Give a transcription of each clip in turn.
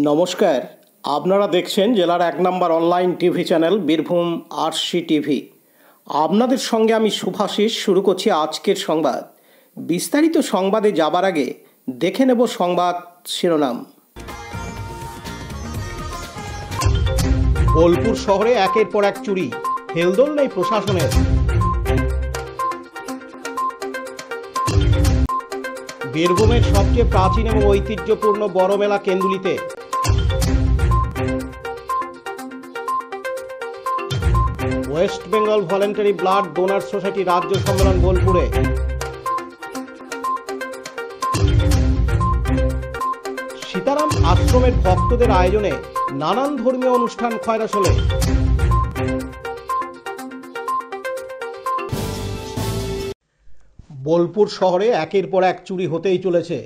নমস্কার, আপনারা দেখছেন জেলার ১ number online TV channel Birbhum RC TV. আপনাদের সঙ্গে আমি শুভাশিস। শুরু করছি আজকের সংবাদ। বিস্তারিত সংবাদে যাবার আগে দেখে নেব সংবাদ শিরোনাম। বোলপুর শহরে একের পর এক চুরি, হেলদোল নেই প্রশাসনের। বীরভূমের সবচেয়ে প্রাচীন এবং ঐতিহ্যপূর্ণ বড় মেলা কেন্দুলিতে। West Bengal voluntary blood donor society রাজ্য সম্মেলন বোলপুরে। সীতারাম আশ্রমের ভক্তদের আয়োজনে নানান ধর্মীয় অনুষ্ঠান খয়রাশোলে। বোলপুর শহরে একের পর এক চুরি হতেই চলেছে।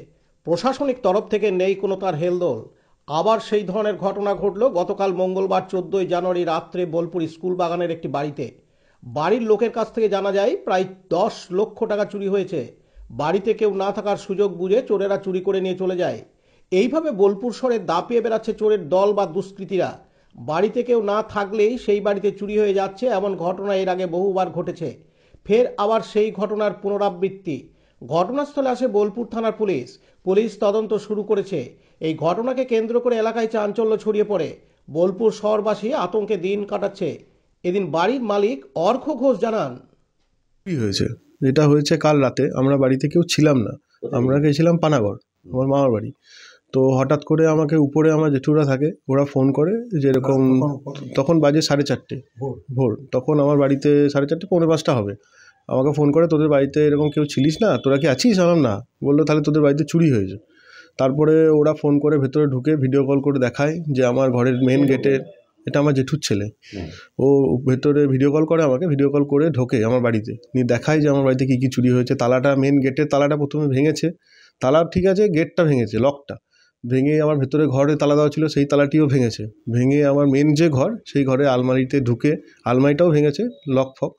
প্রশাসনিক তরফ থেকে নেই কোনো তার হেলদোল। আবার সেই ধরনের ঘটনা ঘটল গতকাল মঙ্গলবার 14 জানুয়ারি রাত্রে বোলপুর স্কুল বাগানের একটি বাড়িতে। বাড়ির লোকের কাছ থেকে জানা যায় প্রায় 10 লক্ষ টাকা চুরি হয়েছে। বাড়িতে কেউ না থাকার সুযোগ বুঝে চোরেরা চুরি করে নিয়ে চলে যায়। এইভাবে বোলপুর শহরে দাপিয়ে বেড়াচ্ছে চোরের দল বা দুষ্কৃতীরা। বাড়িতে কেউ না থাকলেই সেই বাড়িতে চুরি হয়ে যাচ্ছে, এমন ঘটনা এর আগে বহুবার ঘটেছে। ফের আবার সেই ঘটনার পুনরাবৃত্তি। ঘটনাস্থলে আসে বোলপুর থানার পুলিশ। পুলিশ তদন্ত শুরু করেছে। এই ঘটনাকে কেন্দ্র করে এলাকায় চাঞ্চল্য ছড়িয়ে পড়ে। বোলপুর শহরবাসী আতঙ্কে দিন কাটাচ্ছে। এদিন বাড়ির মালিক অর্ঘ ঘোষ জানান, কি হয়েছে, যেটা হয়েছে কাল রাতে আমরা বাড়িতে কেউ ছিলাম না, আমরা গেছিলাম পানাগড়, আমার মামার বাড়ি। তো হঠাৎ করে আমাকে উপরে আমার জেঠুরা থাকে, ওরা ফোন করে যে এরকম, তখন বাজে 4:30 ভোর। তখন আমার বাড়িতে 4:30 পৌনে 5টা হবে। আমাকে ফোন করে, তোদের বাড়িতে এরকম কেউ ছিলিস না, তোরা কি আছিস? আলাম না। বললো তাহলে তোদের বাড়িতে চুরি হয়েছে। তারপরে ওরা ফোন করে ভেতরে ঢুকে ভিডিও কল করে দেখায় যে আমার ঘরের মেন গেটের, এটা আমার জেঠুর ছেলে, ও ভেতরে ভিডিও কল করে আমাকে, ভিডিও কল করে ঢোকে আমার বাড়িতে, নিয়ে দেখায় যে আমার বাড়িতে কী কী চুরি হয়েছে। তালাটা, মেন গেটের তালাটা প্রথমে ভেঙেছে, তালা ঠিক আছে, গেটটা ভেঙেছে, লকটা ভেঙে আমার ভেতরে ঘরে তালা দেওয়া ছিল সেই তালাটিও ভেঙেছে। ভেঙে আমার মেন যে ঘর, সেই ঘরে আলমারিতে ঢুকে আলমারিটাও ভেঙেছে, লক ফক।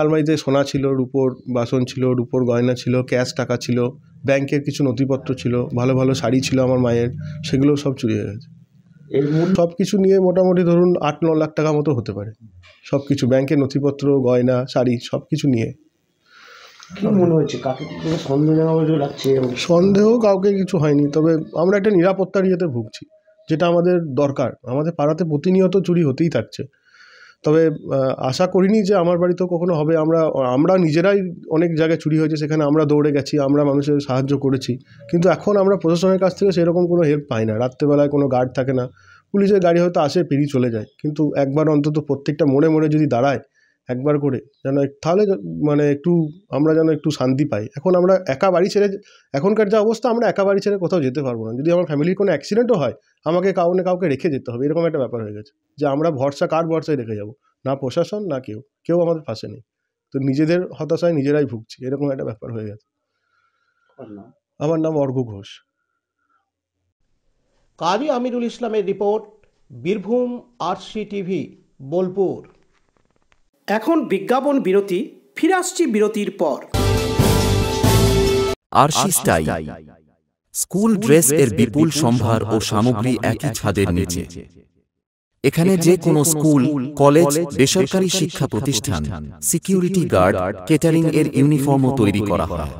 আলমারিতে সোনা ছিল, রূপোর বাসন ছিল, রূপোর গয়না ছিল, ক্যাশ টাকা ছিল, ব্যাংকের কিছু নথিপত্র ছিল, ভালো ভালো শাড়ি ছিল আমার মায়ের, সেগুলো সব চুরি হয়ে গেছে। সব কিছু নিয়ে মোটামুটি ধরুন 8-9 লাখ টাকা মতো হতে পারে। সব কিছু, ব্যাংকের নথিপত্র, গয়না, শাড়ি, সব কিছু নিয়ে। কি মনে হচ্ছে, কাকে সন্দেহজনক লাগছে? সন্দেহ কাউকে কিছু হয়নি, তবে আমরা একটা নিরাপত্তার ইয়েতে ভুগছি, যেটা আমাদের দরকার। আমাদের পাড়াতে প্রতিনিয়ত চুরি হতেই থাকছে, তবে আশা করিনি যে আমার বাড়িতেও কখনো হবে। আমরা নিজেরাই অনেক জায়গায় চুরি হয়েছে, সেখানে আমরা দৌড়ে গেছি, আমরা মানুষের সাহায্য করেছি, কিন্তু এখন আমরা প্রশাসনের কাছ থেকে সেরকম কোনো হেল্প পাই না। রাত্রেবেলায় কোনো গার্ড থাকে না, পুলিশের গাড়ি হয়তো আসে, পেরিয়ে চলে যায়, কিন্তু একবার অন্তত প্রত্যেকটা মোড়ে মোড়ে যদি দাঁড়ায় একবার করে, যেন তাহলে মানে একটু আমরা যেন একটু শান্তি পাই। এখন আমরা একা বাড়ি ছেড়ে, এখনকার যা অবস্থা, আমরা একা বাড়ি ছেড়ে কোথাও যেতে পারবো না। যদি আমার ফ্যামিলির কোনো অ্যাক্সিডেন্টও হয়, আমাকে কাউকে রেখে যেতে হবে, এরকম একটা ব্যাপার হয়ে গেছে যে আমরা ভরসা, কার ভরসায় রেখে যাব? না প্রশাসন, না কেউ আমাদের পাশে নেই। তো নিজেদের হতাশায় নিজেরাই ভুগছি, এরকম একটা ব্যাপার হয়ে গেছে। আমার নাম অর্ঘ ঘোষ। কাজী আমিরুল ইসলামের report, Birbhum RC TV, Bolpur. এখন বিজ্ঞাপন বিরতি, ফিরে আসছি বিরতির পর। আরসি স্টাইল স্কুল ড্রেস এর বিপুল সম্ভার ও সামগ্রী একই ছাদের নিচে। এখানে যে কোনো স্কুল, কলেজ, বেসরকারি শিক্ষা প্রতিষ্ঠান, সিকিউরিটি গার্ড, কেটারিং এর ইউনিফর্মও তৈরি করা হয়।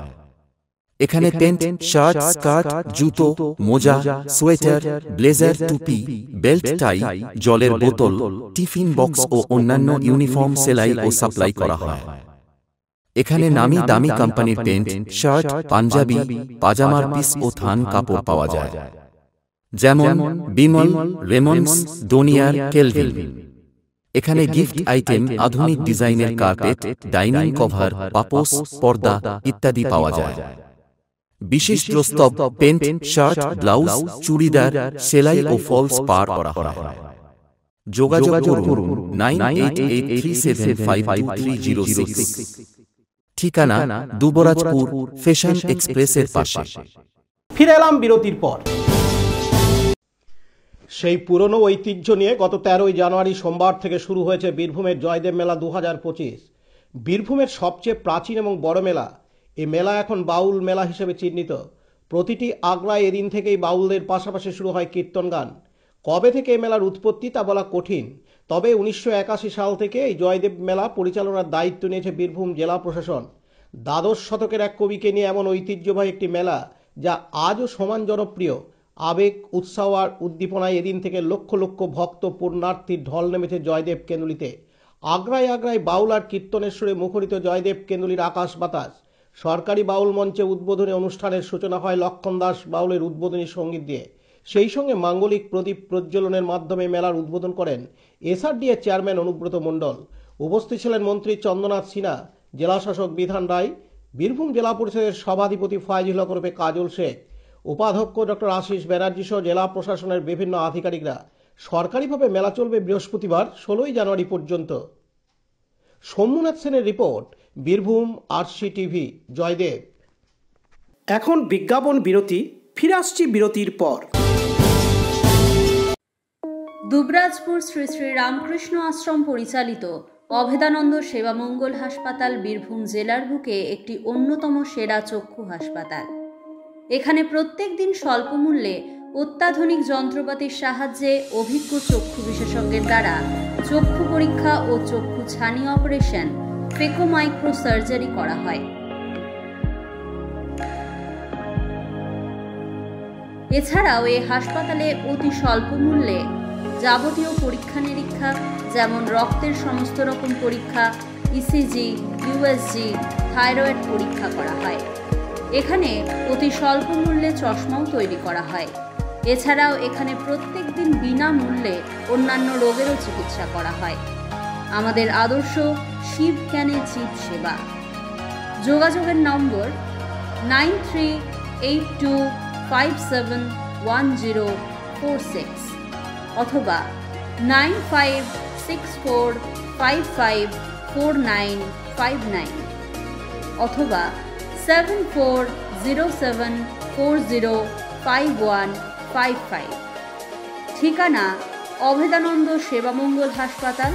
এখানে প্যান্ট, শার্ট, স্কার্ট, জুতো, মোজা, সোয়েটার, ব্লেজার, টুপি, বেল্ট, টাই, জলের বোতল, টিফিন বক্স ও অন্যান্য ইউনিফর্ম সেলাই ও সাপ্লাই করা হয়। এখানে নামি দামি কোম্পানির প্যান্ট, শার্ট, পাঞ্জাবি, পাজামার পিস ও থান কাপড় পাওয়া যায়, যেমন বিমল, রেমন্ডস, ডোনিয়ার, কেলভিন। এখানে গিফট আইটেম, আধুনিক ডিজাইনের কার্পেট, ডাইনিং কভার, পাপোশ, পর্দা ইত্যাদি পাওয়া যায়। বিশেষ প্রস্তাব, প্যান্ট, শার্ট, ব্লাউজ, চুড়িদার, সেলাই ও ফলস পার করা হয়। যোগাযোগ করুন 9883752306। ঠিকানা দুবরাজপুর, ফ্যাশন এক্সপ্রেসের পাশে। ফিরে এলাম বিরতির পর। সেই পুরনো ঐতিহ্য নিয়ে গত 13 জানুয়ারি সোমবার থেকে শুরু হয়েছে বীরভূমের জয়দেব মেলা 2025। বীরভূমের সবচেয়ে প্রাচীন এবং বড় মেলা। এই মেলা এখন বাউল মেলা হিসেবে চিহ্নিত। প্রতিটি আগলায় এদিন থেকেই বাউলদের পাশাপাশি শুরু হয় কীর্তন গান। কবে থেকে এই মেলার উৎপত্তি তা বলা কঠিন, তবে 1981 সাল থেকে এই জয়দেব মেলা পরিচালনার দায়িত্ব নিয়েছে বীরভূম জেলা প্রশাসন। দ্বাদশ শতকের এক কবিকে নিয়ে এমন ঐতিহ্যবাহী একটি মেলা যা আজও সমান জনপ্রিয়। আবেগ, উৎসাহ আর উদ্দীপনায় এদিন থেকে লক্ষ লক্ষ ভক্ত পুণ্যার্থীর ঢল নেমেছে জয়দেব কেন্দুলিতে। আগ্রায় আগ্রায় বাউল আর কীর্তনের সুরে মুখরিত জয়দেব কেন্দুলির আকাশ বাতাস। সরকারি বাউল মঞ্চে উদ্বোধনী অনুষ্ঠানের সূচনা হয় লক্ষণ দাস বাউলের উদ্বোধনী সঙ্গীত দিয়ে। সেই সঙ্গে মাঙ্গলিক প্রদীপ প্রজ্বলনের মাধ্যমে মেলার উদ্বোধন করেন এসআরডি এর চেয়ারম্যান অনুব্রত মণ্ডল। উপস্থিত ছিলেন মন্ত্রী চন্দ্রনাথ সিনহা, জেলাশাসক বিধান রায়, বীরভূম জেলা পরিষদের সভাধিপতি ফাইজুল হক ওরফে কাজল শেখ, উপাধ্যক্ষ ডক্টর আশিস ব্যানার্জি সহ জেলা প্রশাসনের বিভিন্ন আধিকারিকরা। সরকারিভাবে মেলা চলবে বৃহস্পতিবার 16 জানুয়ারি পর্যন্ত। সোমনাথ সেনের report, Birbhum RC TV. Jaydev. এখন বিজ্ঞাপন বিরতি, ফিরে আসছি বিরতির পর। দুবরাজপুর শ্রী শ্রী রামকৃষ্ণ আশ্রম পরিচালিত অভেদানন্দ সেবামঙ্গল হাসপাতাল বীরভূম জেলার বুকে একটি অন্যতম সেরা চক্ষু হাসপাতাল। এখানে প্রত্যেক দিন স্বল্প মূল্যে অত্যাধুনিক যন্ত্রপাতির সাহায্যে অভিজ্ঞ চক্ষু বিশেষজ্ঞের দ্বারা চক্ষু পরীক্ষা ও চক্ষু ছানি অপারেশন, ফেকো মাইক্রো সার্জারি করা হয়। এছাড়াও এই হাসপাতালে অতি স্বল্প মূল্যে যাবতীয় পরীক্ষা নিরীক্ষা যেমন রক্তের সমস্ত রকম পরীক্ষা, ইসিজি, ইউএসজি, থাইরয়েড পরীক্ষা করা হয়। এখানে অতি স্বল্প মূল্যে চশমাও তৈরি করা হয়। এছাড়াও এখানে প্রত্যেক দিন বিনামূল্যে অন্যান্য রোগেরও চিকিৎসা করা হয়। আমাদের আদর্শ শিব জ্ঞানে জীব সেবা। যোগাযোগের নম্বর 9382571046 অথবা 9564554959 অথবা 7407405155। ঠিকানা অভেদানন্দ সেবামঙ্গল হাসপাতাল,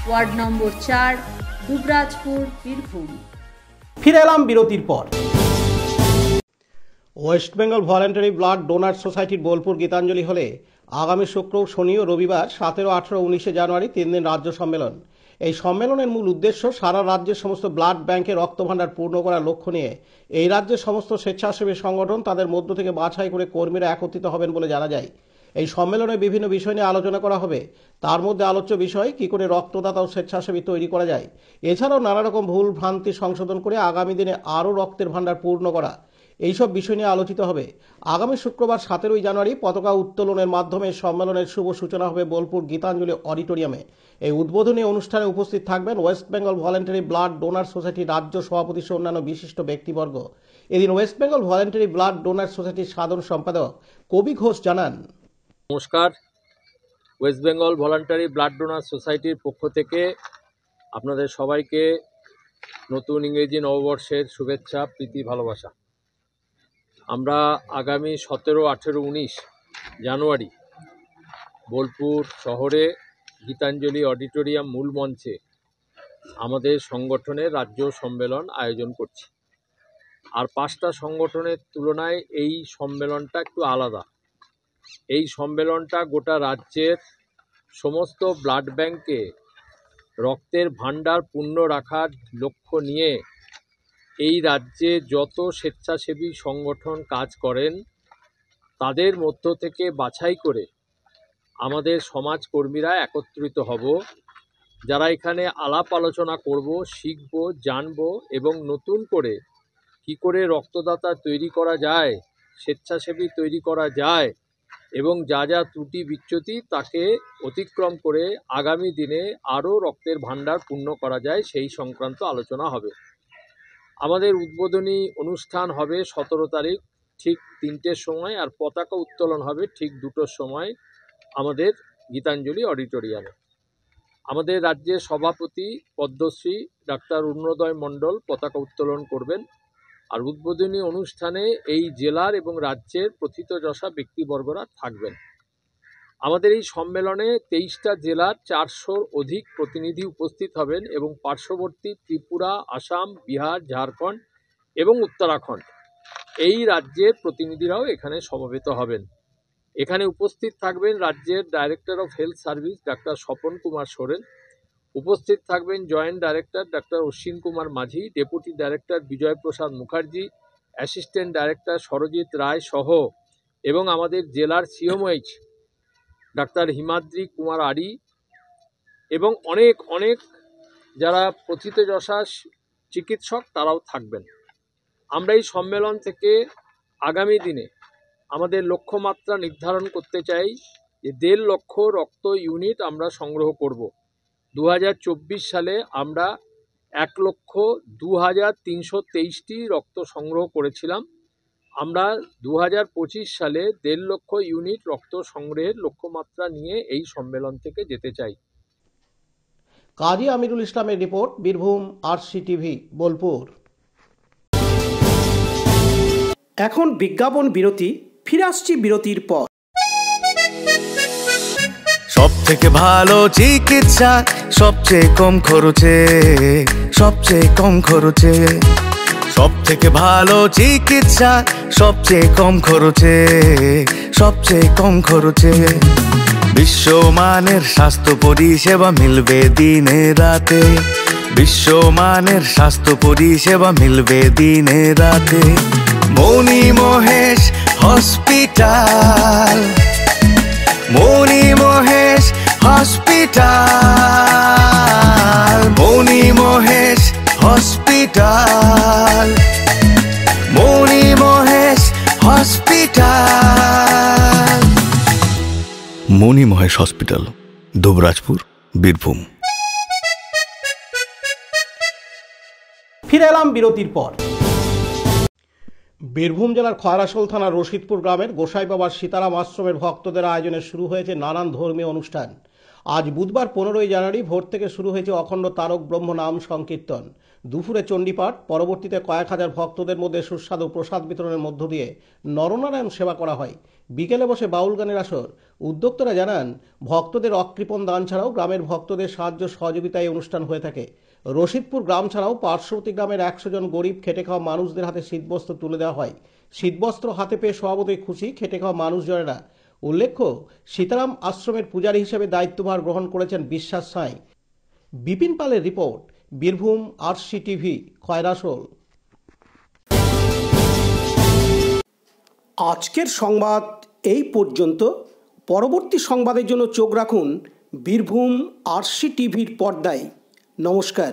ওয়ার্ড নম্বর 4, দুবরাজপুর, বীরভূম। ফিরে এলাম বিরতির পর। West Bengal voluntary blood donor সোসাইটির বোলপুর গীতাঞ্জলি হলে আগামী শুক্র, শনি ও রবিবার 17, 18, 19 জানুয়ারি 3 দিন রাজ্য সম্মেলন। এই সম্মেলনের মূল উদ্দেশ্য সারা রাজ্যের সমস্ত ব্লাড ব্যাংকে রক্তভাণ্ডার পূর্ণ করার লক্ষ্য নিয়ে এই রাজ্যের সমস্ত স্বেচ্ছাসেবী সংগঠন তাদের মধ্য থেকে বাছাই করে কর্মীরা একত্রিত হবেন বলে জানা যায়। এই সম্মেলনে বিভিন্ন বিষয় নিয়ে আলোচনা করা হবে। তার মধ্যে আলোচ্য বিষয় কী করে রক্তদাতা ও স্বেচ্ছাসেবী তৈরি করা যায়, এছাড়াও নানা রকম ভুল ভ্রান্তি সংশোধন করে আগামী দিনে আরও রক্তের ভাণ্ডার পূর্ণ করা, এইসব বিষয় নিয়ে আলোচিত হবে। আগামী শুক্রবার 17 জানুয়ারি পতাকা উত্তোলনের মাধ্যমে সম্মেলনের শুভ সূচনা হবে বোলপুর গীতাঞ্জলি অডিটোরিয়ামে। এই উদ্বোধনী অনুষ্ঠানে উপস্থিত থাকবেন West Bengal voluntary blood donor সোসাইটির রাজ্য সভাপতি সহ অন্যান্য বিশিষ্ট ব্যক্তিবর্গ। এদিন West Bengal voluntary blood donor সোসাইটির সাধারণ সম্পাদক কবি ঘোষ জানান, নমস্কার। West Bengal voluntary blood donor সোসাইটির পক্ষ থেকে আপনাদের সবাইকে নতুন ইংরেজি নববর্ষের শুভেচ্ছা, প্রীতি, ভালোবাসা। আমরা আগামী 17, 18, 19 জানুয়ারি বোলপুর শহরে গীতাঞ্জলি অডিটোরিয়াম মূল মঞ্চে আমাদের সংগঠনের রাজ্য সম্মেলন আয়োজন করছি। আর 5টা সংগঠনের তুলনায় এই সম্মেলনটা একটু আলাদা। এই সম্মেলনটা গোটা রাজ্যের সমস্ত ব্লাড ব্যাংকে রক্তের ভাণ্ডার পূর্ণ রাখার লক্ষ্য নিয়ে এই রাজ্যে যত স্বেচ্ছাসেবী সংগঠন কাজ করেন তাদের মধ্য থেকে বাছাই করে আমাদের সমাজকর্মীরা একত্রিত হব, যারা এখানে আলাপ আলোচনা করব, শিখব, জানব এবং নতুন করে কি করে রক্তদাতা তৈরি করা যায়, স্বেচ্ছাসেবী তৈরি করা যায় এবং যা যা ত্রুটি বিচ্যুতি তাকে অতিক্রম করে আগামী দিনে আরও রক্তের ভাণ্ডার পূর্ণ করা যায় সেই সংক্রান্ত আলোচনা হবে। আমাদের উদ্বোধনী অনুষ্ঠান হবে 17 তারিখ ঠিক 3টের সময়, আর পতাকা উত্তোলন হবে ঠিক 2টোর সময় আমাদের গীতাঞ্জলি অডিটোরিয়ামে। আমাদের রাজ্যের সভাপতি পদ্মশ্রী ডাক্তার অরুণোদয় মণ্ডল পতাকা উত্তোলন করবেন। আর উদ্বোধনী অনুষ্ঠানে এই জেলার এবং রাজ্যের প্রথিতযশা ব্যক্তিবর্গরা থাকবেন। আমাদের এই সম্মেলনে 23টা জেলার 400-র অধিক প্রতিনিধি উপস্থিত হবেন এবং পার্শ্ববর্তী ত্রিপুরা, আসাম, বিহার, ঝাড়খণ্ড এবং উত্তরাখণ্ড এই রাজ্যের প্রতিনিধিরাও এখানে সমবেত হবেন। এখানে উপস্থিত থাকবেন রাজ্যের director of health service doctor Swapan Kumar Soren, উপস্থিত থাকবেন joint director doctor Ashwin Kumar মাঝি, ডেপুটি ডাইরেক্টর বিজয় প্রসাদ মুখার্জি, অ্যাসিস্ট্যান্ট ডাইরেক্টর সরজিৎ রায় সহ এবং আমাদের জেলার সিএমওএইচ ডাক্তার হিমাদ্রি কুমার আরি এবং অনেক অনেক যারা প্রথিতযশা চিকিৎসক তারাও থাকবেন। আমরা এই সম্মেলন থেকে আগামী দিনে আমাদের লক্ষ্যমাত্রা নির্ধারণ করতে চাই যে 1.5 লক্ষ রক্ত ইউনিট আমরা সংগ্রহ করব। 2024 সালে আমরা 1,02,323টি রক্ত সংগ্রহ করেছিলাম। আমরা 2025 সালে 1.5 লক্ষ ইউনিট রক্ত সংগ্রহের লক্ষ্যমাত্রা নিয়ে এই সম্মেলন থেকে যেতে চাই। কাজী আমিরুল ইসলামের রিপোর্ট, বীরভূম RCTV বোলপুর। এখন বিজ্ঞাপন বিরতি, ফিরে আসছি বিরতির পর। সব থেকে ভালো চিকিৎসা সবচেয়ে কম খরচে, সবচেয়ে কম খরচে। সব থেকে ভালো চিকিৎসা সবচেয়ে কম খরচে, সবচেয়ে কম খরচে। বিশ্বমানের স্বাস্থ্য পরিষেবা মিলবে দিনে রাতে, বিশ্বমানের স্বাস্থ্য পরিষেবা মিলবে দিনে রাতে। মনি মহেশ হসপিটাল, মনি মহেশ হসপিটাল, মনি মহেশ হসপিটাল, মনি মহেশ হসপিটাল। মনি মহেশ হসপিটাল, দুবরাজপুর, বীরভূম। ফিরে এলাম বিরতির পর। বীরভূম জেলার খয়রাশোল থানার রশিদপুর গ্রামের গোসাই বাবার সীতারাম আশ্রমের ভক্তদের আয়োজনে শুরু হয়েছে নানান ধর্মীয় অনুষ্ঠান। আজ বুধবার 15ই জানুয়ারি ভোর থেকে শুরু হয়েছে অখণ্ড তারক ব্রহ্ম নাম সংকীর্তন। দুপুরে চণ্ডীপাঠ, পরবর্তীতে কয়েক হাজার ভক্তদের মধ্যে সুস্বাদু প্রসাদ বিতরণের মধ্য দিয়ে নরনারায়ণ সেবা করা হয়। বিকেলে বসে বাউল গানের আসর। উদ্যোক্তারা জানান, ভক্তদের অকৃপণ দান ছাড়াও গ্রামের ভক্তদের সাহায্য সহযোগিতায় অনুষ্ঠান হয়ে থাকে। রশিদপুর গ্রাম ছাড়াও পার্শ্ববর্তী গ্রামের 100 জন গরিব খেটে খাওয়া মানুষদের হাতে শীতবস্ত্র তুলে দেওয়া হয়। শীতবস্ত্র হাতে পেয়ে স্বভাবতই খুশি খেটে খাওয়া মানুষজনেরা। উল্লেখ্য, সীতারাম আশ্রমের পূজারী হিসেবে দায়িত্বভার গ্রহণ করেছেন বিশ্বাস সাঁই। বিপিন পালের রিপোর্ট, বীরভূম RCTV খয়রাশোল। আজকের সংবাদ এই পর্যন্ত। পরবর্তী সংবাদের জন্য চোখ রাখুন বীরভূম RCTVর পর্দায়। নমস্কার।